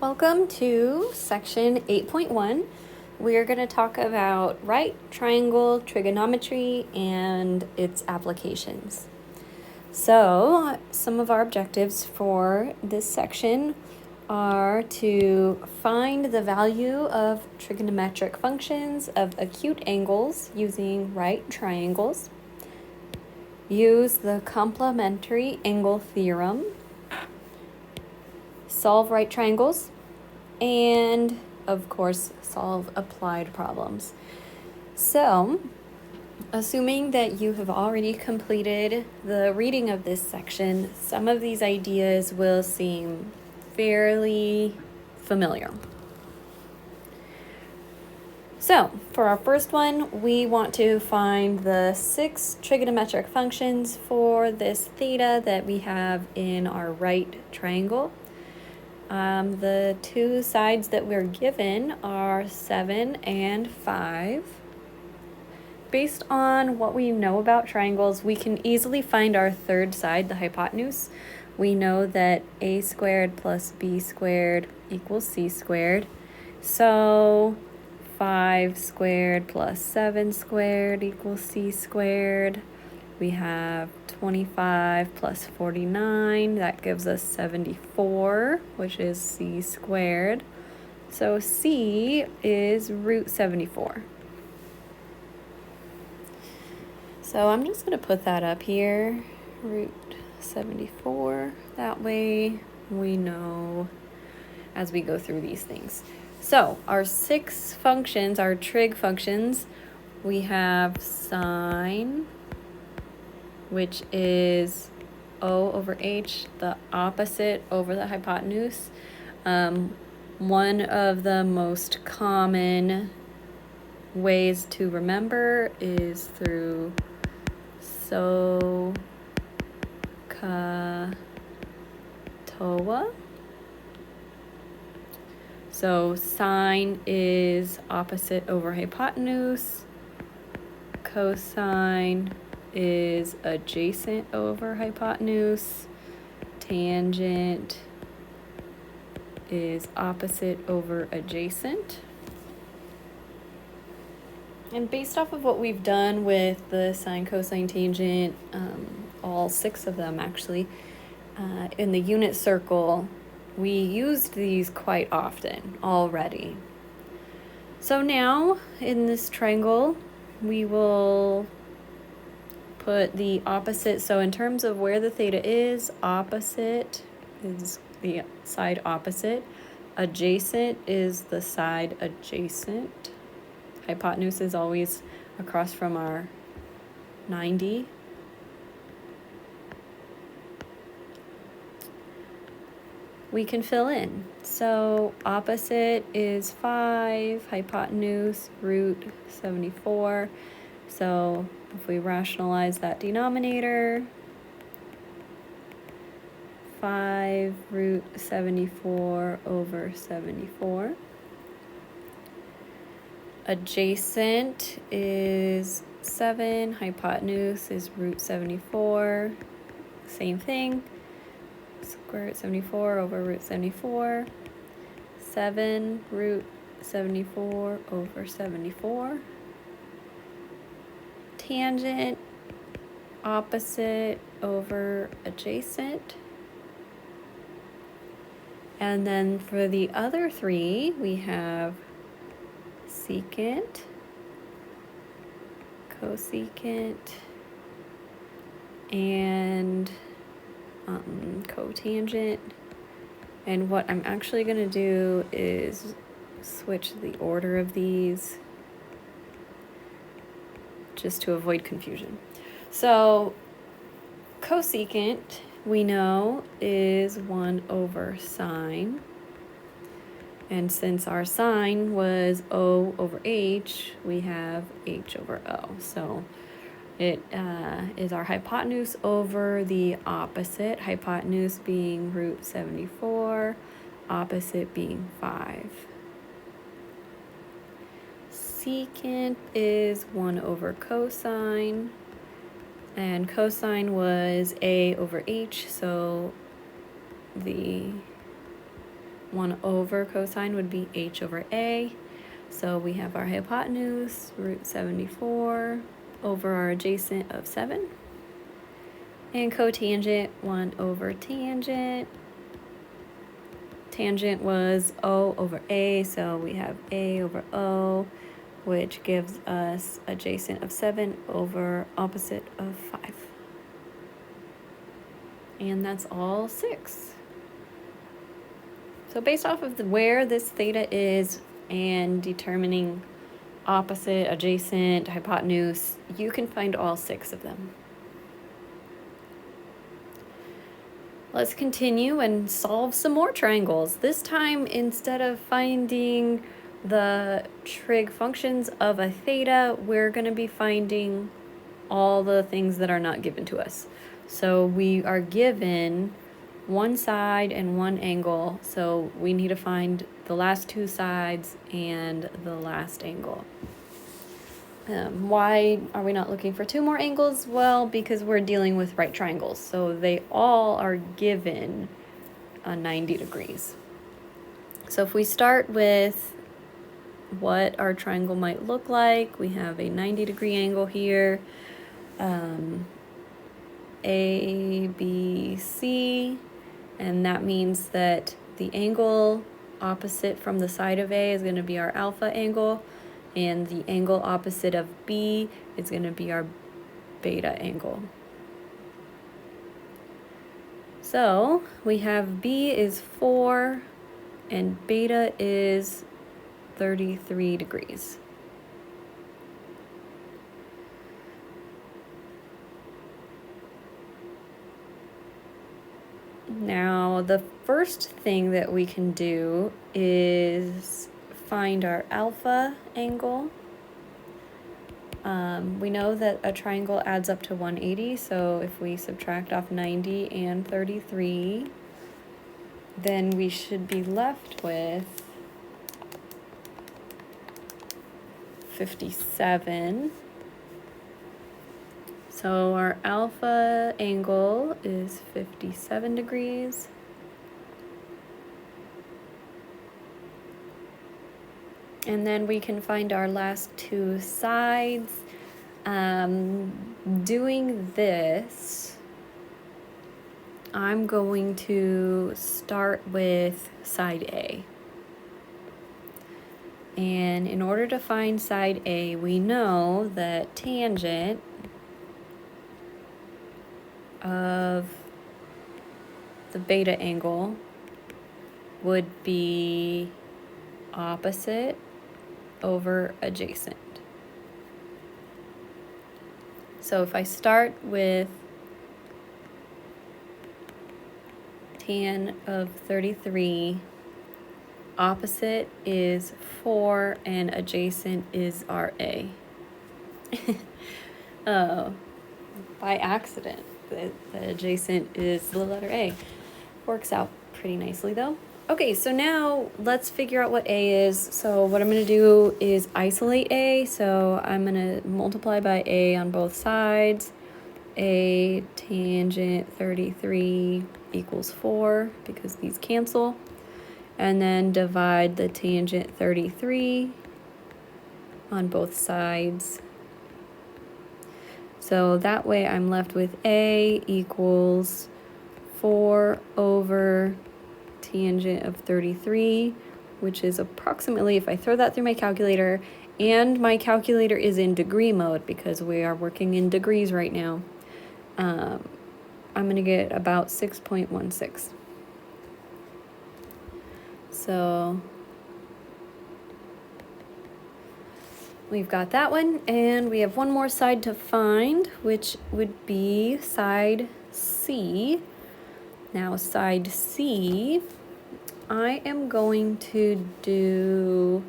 Welcome to section 8.1. We're going to talk about right triangle trigonometry and its applications. So, some of our objectives for this section are to find the value of trigonometric functions of acute angles using right triangles, use the complementary angle theorem, solve right triangles, and of course solve applied problems. So, assuming that you have already completed the reading of this section, some of these ideas will seem fairly familiar. So, for our first one, we want to find the 6 trigonometric functions for this theta that we have in our right triangle. The two sides that we're given are 7 and 5. Based on what we know about triangles, we can easily find our third side, the hypotenuse. We know that a squared plus b squared equals c squared. So 5 squared plus 7 squared equals c squared. We have 25 plus 49, that gives us 74, which is c squared. So c is root 74. So I'm just going to put that up here, root 74. That way we know as we go through these things. So our 6 functions, our trig functions, we have sine, which is O over H, the opposite over the hypotenuse. One of the most common ways to remember is through SOHCAHTOA. So sine is opposite over hypotenuse. Cosine is adjacent over hypotenuse. Tangent is opposite over adjacent. And based off of what we've done with the sine, cosine, tangent, all 6 of them actually, in the unit circle, we used these quite often already. So now in this triangle, we will put the opposite. So in terms of where the theta is, opposite is the side opposite. Adjacent is the side adjacent. Hypotenuse is always across from our 90. We can fill in. So opposite is 5, hypotenuse, root 74. So if we rationalize that denominator, 5 root 74 over 74. Adjacent is 7, hypotenuse is root 74. Same thing. Square root 74 over root 74. 7 root 74 over 74. Tangent, opposite over adjacent. And then for the other 3, we have secant, cosecant, and cotangent. And what I'm actually going to do is switch the order of these just to avoid confusion. So cosecant, we know, is 1 over sine. And since our sine was O over H, we have H over O. So it is our hypotenuse over the opposite, hypotenuse being root 74, opposite being 5. Secant is 1 over cosine, and cosine was A over H, so the 1 over cosine would be h over a. So we have our hypotenuse, root 74, over our adjacent of 7. And cotangent, 1 over tangent. Tangent was O over A, so we have A over O, which gives us adjacent of 7 over opposite of 5. And that's all 6. So based off of where this theta is and determining opposite, adjacent, hypotenuse, you can find all 6 of them. Let's continue and solve some more triangles. This time, instead of finding the trig functions of a theta, we're going to be finding all the things that are not given to us. So we are given one side and one angle, so we need to find the last 2 sides and the last angle. Why are we not looking for 2 more angles? Well, because we're dealing with right triangles, so they all are given 90 degrees. So if we start with what our triangle might look like, we have a 90-degree angle here, A, B, C, and that means that the angle opposite from the side of A is going to be our alpha angle, and the angle opposite of B is going to be our beta angle. So we have B is 4 and beta is 33 degrees. Now the first thing that we can do is find our alpha angle. We know that a triangle adds up to 180, so if we subtract off 90 and 33, then we should be left with 57. So our alpha angle is 57 degrees. And then we can find our last 2 sides. Doing this, I'm going to start with side A. And in order to find side A, we know that tangent of the beta angle would be opposite over adjacent. So if I start with tan of 33, opposite is 4 and adjacent is our A. By accident, the adjacent is the letter A. Works out pretty nicely though. Okay, so now let's figure out what A is. So what I'm going to do is isolate A. So I'm going to multiply by A on both sides. A tangent 33 equals 4 because these cancel. And then divide the tangent 33 on both sides. So that way I'm left with A equals 4 over tangent of 33, which is approximately, if I throw that through my calculator, and my calculator is in degree mode because we are working in degrees right now, I'm going to get about 6.16. So we've got that one, and we have one more side to find, which would be side C. Now side C, I am going to do,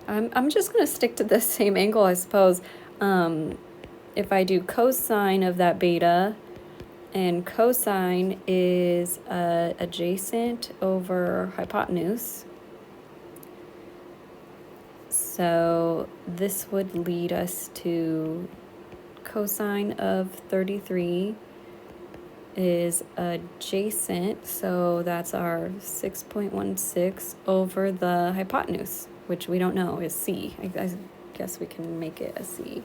I'm just going to stick to the same angle, I suppose. If I do cosine of that beta, and cosine is adjacent over hypotenuse, so this would lead us to cosine of 33 is adjacent, so that's our 6.16 over the hypotenuse, which we don't know is C. I guess we can make it a C.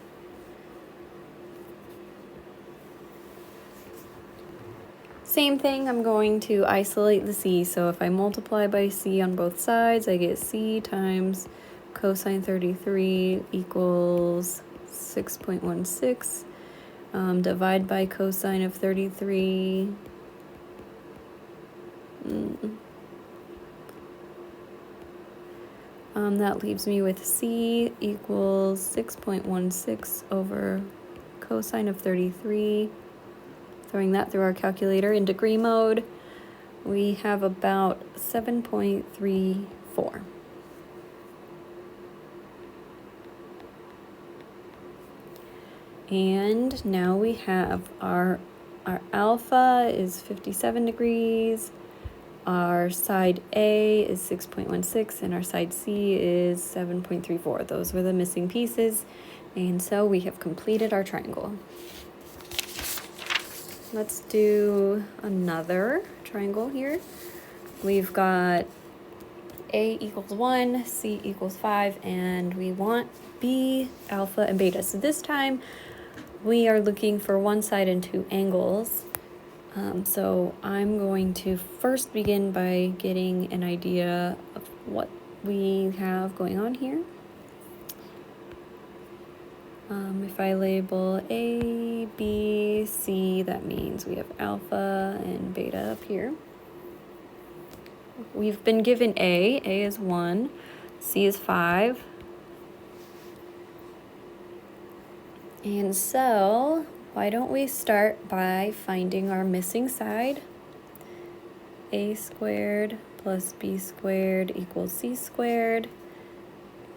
Same thing, I'm going to isolate the C, so if I multiply by C on both sides, I get C times cosine 33 equals 6.16. Divide by cosine of 33. That leaves me with C equals 6.16 over cosine of 33. Throwing that through our calculator in degree mode, we have about 7.34. And now we have our alpha is 57 degrees, our side A is 6.16, and our side C is 7.34. Those were the missing pieces, and so we have completed our triangle. Let's do another triangle here. We've got A equals 1, C equals 5, and we want B, alpha, and beta. So this time we are looking for one side and two angles. So I'm going to first begin by getting an idea of what we have going on here. If I label A, B, C, that means we have alpha and beta up here. We've been given A. A is 1, C is 5. And so, why don't we start by finding our missing side? A squared plus B squared equals C squared.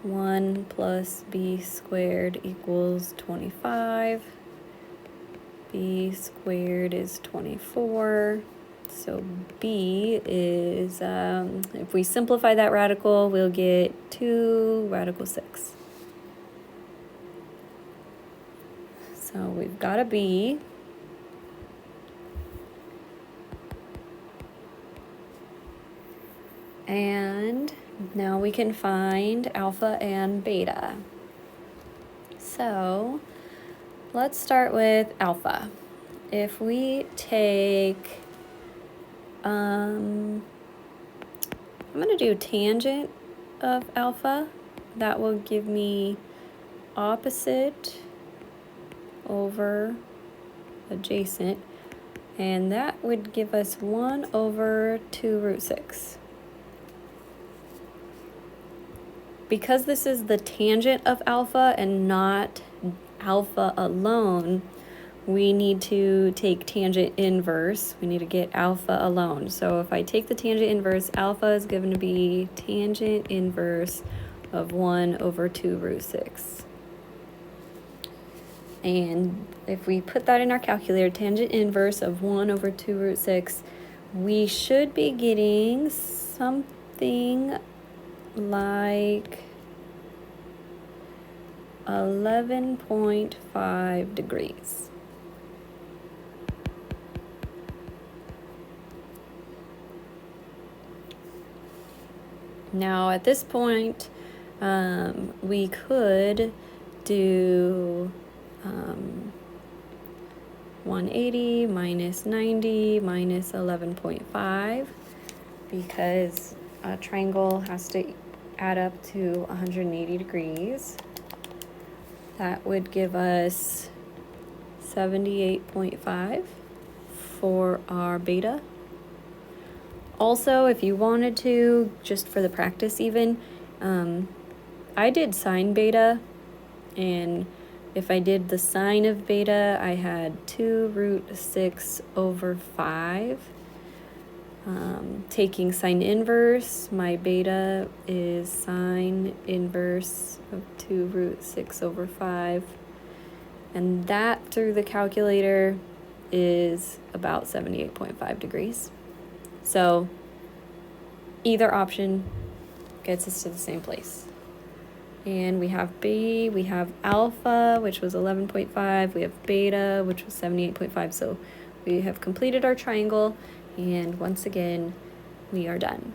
1 plus B squared equals 25. B squared is 24. So B is, if we simplify that radical, we'll get 2 radical 6. So we've got a B. And now we can find alpha and beta. So let's start with alpha. If we take, I'm going to do tangent of alpha. That will give me opposite over adjacent, and that would give us 1 over 2 root 6. Because this is the tangent of alpha and not alpha alone, we need to take tangent inverse. We need to get alpha alone. So if I take the tangent inverse, alpha is going to be tangent inverse of 1 over 2 root 6. And if we put that in our calculator, tangent inverse of 1 over 2 root 6, we should be getting something like 11.5 degrees. Now at this point, we could do 180 minus 90 minus 11.5, because a triangle has to add up to 180 degrees. That would give us 78.5 for our beta. Also, if you wanted to, just for the practice even, I did sine beta, and if I did the sine of beta, I had 2 root 6 over 5. Taking sine inverse, my beta is sine inverse of 2 root 6 over 5. And that through the calculator is about 78.5 degrees. So either option gets us to the same place. And we have B, we have alpha, which was 11.5, we have beta, which was 78.5. So we have completed our triangle, and once again, we are done.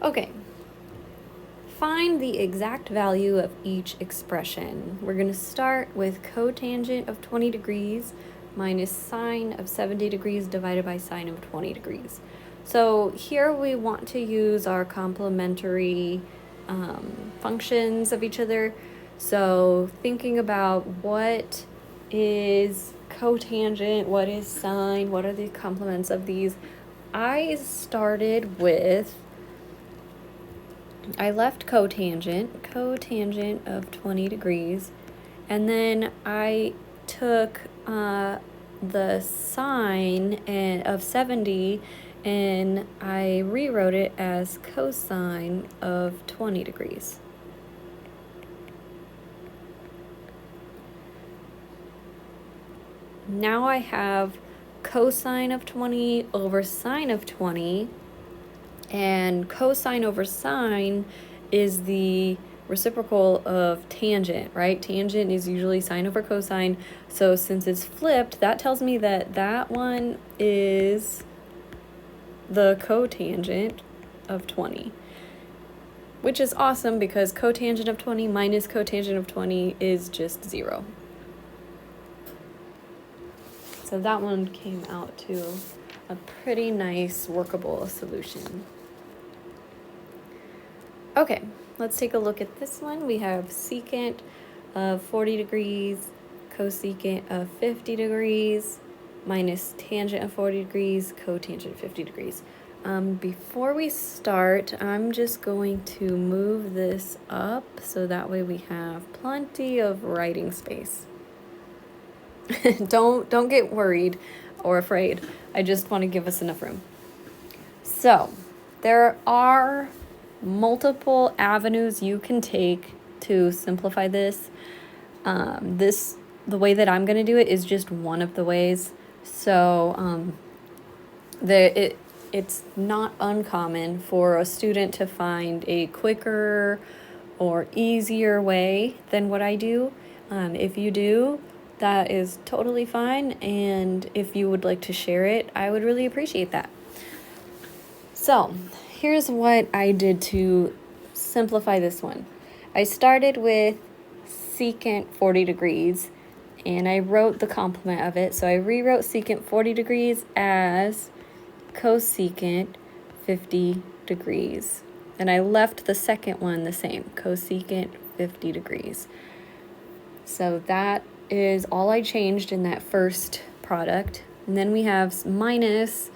Okay, find the exact value of each expression. We're going to start with cotangent of 20 degrees minus sine of 70 degrees divided by sine of 20 degrees. So here we want to use our complementary functions of each other. So thinking about what is cotangent, what is sine, what are the complements of these, I left cotangent of 20 degrees, and then I took the sine of 70 and I rewrote it as cosine of 20 degrees. Now I have cosine of 20 over sine of 20, and cosine over sine is the reciprocal of tangent, right? Tangent is usually sine over cosine. So since it's flipped, that tells me that that one is the cotangent of 20, which is awesome because cotangent of 20 minus cotangent of 20 is just 0. So that one came out to a pretty nice workable solution. Okay, let's take a look at this one. We have secant of 40 degrees, cosecant of 50 degrees, minus tangent of 40 degrees, cotangent 50 degrees. Before we start, I'm just going to move this up so that way we have plenty of writing space. Don't get worried or afraid. I just want to give us enough room. So there are multiple avenues you can take to simplify this. The way that I'm going to do it is just one of the ways. So it's not uncommon for a student to find a quicker or easier way than what I do. If you do, that is totally fine. And if you would like to share it, I would really appreciate that. So here's what I did to simplify this one. I started with secant 40 degrees, and I wrote the complement of it. So I rewrote secant 40 degrees as cosecant 50 degrees. And I left the second one the same, cosecant 50 degrees. So that is all I changed in that first product. And then we have minus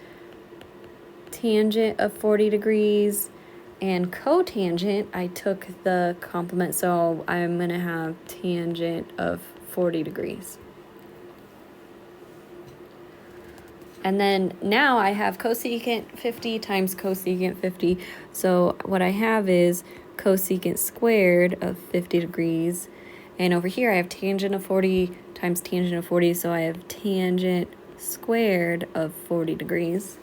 tangent of 40 degrees, and cotangent, I took the complement, so I'm going to have tangent of 40 degrees. And then now I have cosecant 50 times cosecant 50, so what I have is cosecant squared of 50 degrees, and over here I have tangent of 40 times tangent of 40, so I have tangent squared of 40 degrees.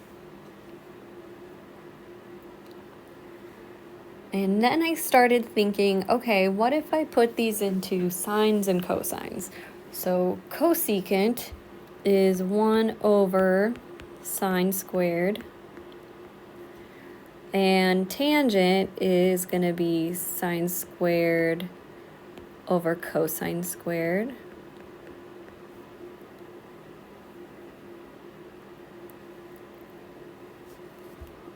And then I started thinking, okay, what if I put these into sines and cosines? So cosecant is 1 over sine squared, and tangent is going to be sine squared over cosine squared.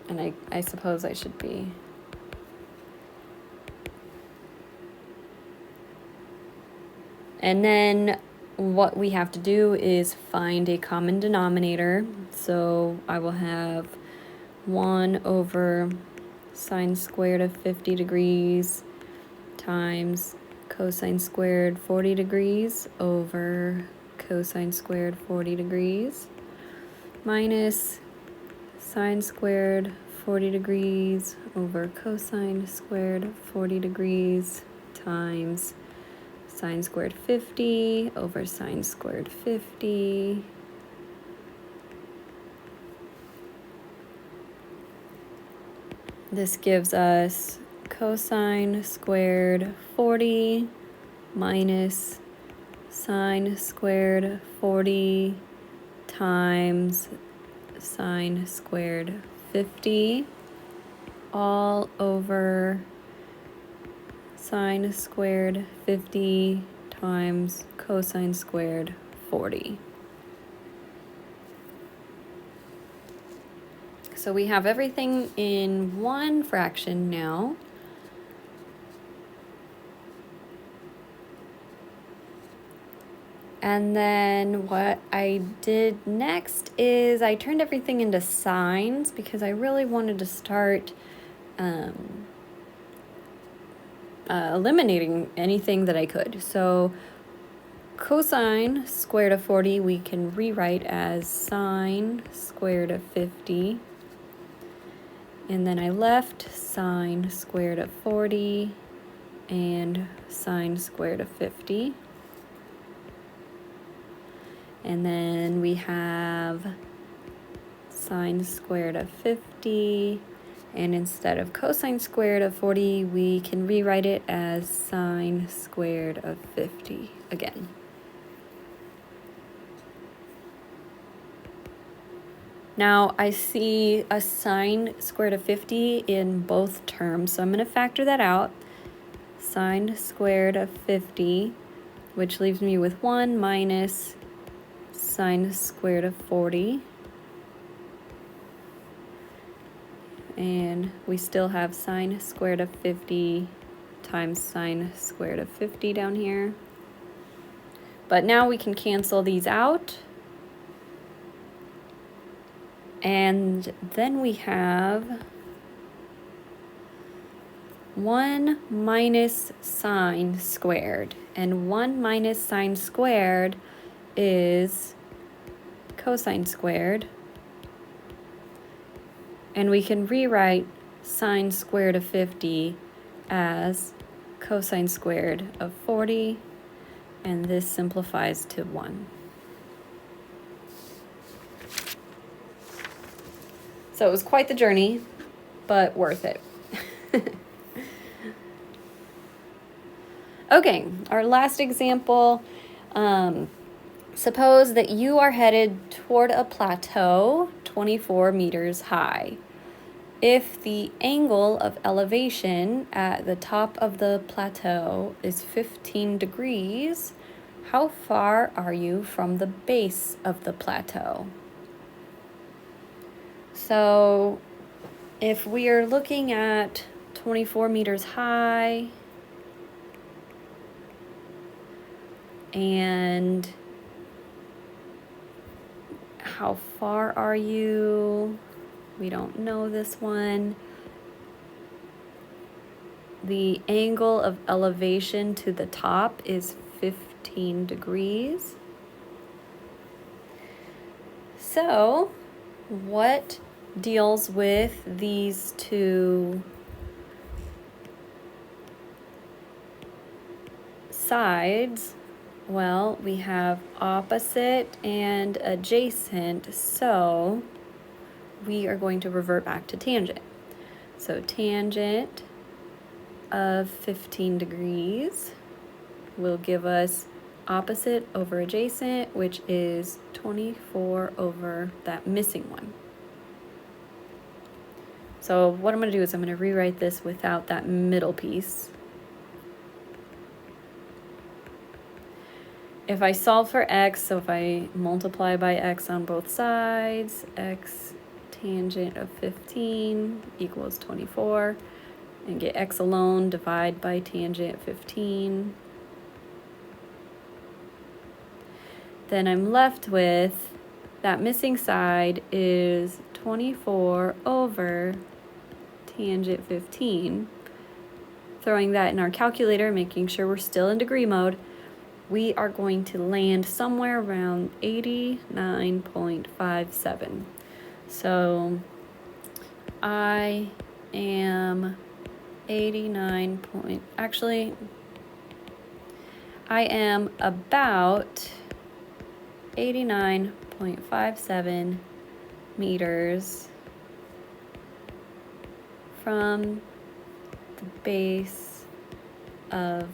And I suppose I should be... And then what we have to do is find a common denominator. So I will have 1 over sine squared of 50 degrees times cosine squared 40 degrees over cosine squared 40 degrees minus sine squared 40 degrees over cosine squared 40 degrees times sine squared 50 over sine squared 50 . This gives us cosine squared 40 minus sine squared 40 times sine squared 50 all over sine squared 50 times cosine squared 40. So we have everything in one fraction now. And then what I did next is I turned everything into sines because I really wanted to start eliminating anything that I could. So cosine squared of 40 we can rewrite as sine squared of 50. And then I left sine squared of 40 and sine squared of 50. And then we have sine squared of 50, and instead of cosine squared of 40, we can rewrite it as sine squared of 50 again. Now I see a sine squared of 50 in both terms, so I'm going to factor that out. Sine squared of 50, which leaves me with 1 minus sine squared of 40. And we still have sine squared of 50 times sine squared of 50 down here. But now we can cancel these out. And then we have 1 minus sine squared. And 1 minus sine squared is cosine squared. And we can rewrite sine squared of 50 as cosine squared of 40, and this simplifies to 1. So it was quite the journey, but worth it. Okay, our last example. Suppose that you are headed toward a plateau 24 meters high. If the angle of elevation at the top of the plateau is 15 degrees, how far are you from the base of the plateau? So if we are looking at 24 meters high and how far are you? We don't know this one. The angle of elevation to the top is 15 degrees. So, what deals with these two sides? Well, we have opposite and adjacent, so we are going to revert back to tangent. So tangent of 15 degrees will give us opposite over adjacent, which is 24 over that missing one. So what I'm going to do is I'm going to rewrite this without that middle piece. If I solve for x, so if I multiply by x on both sides, x tangent of 15 equals 24, and get x alone, divide by tangent 15. Then I'm left with that missing side is 24 over tangent 15. Throwing that in our calculator, making sure we're still in degree mode, we are going to land somewhere around 89.57. So I am I am about 89.57 meters from the base of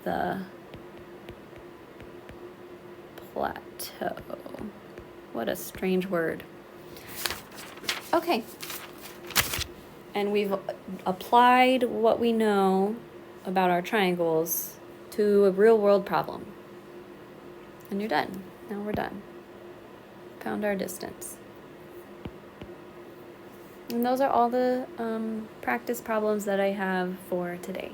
the plateau. What a strange word. Okay. And we've applied what we know about our triangles to a real world problem. And you're done. Now we're done. Found our distance. And those are all the practice problems that I have for today.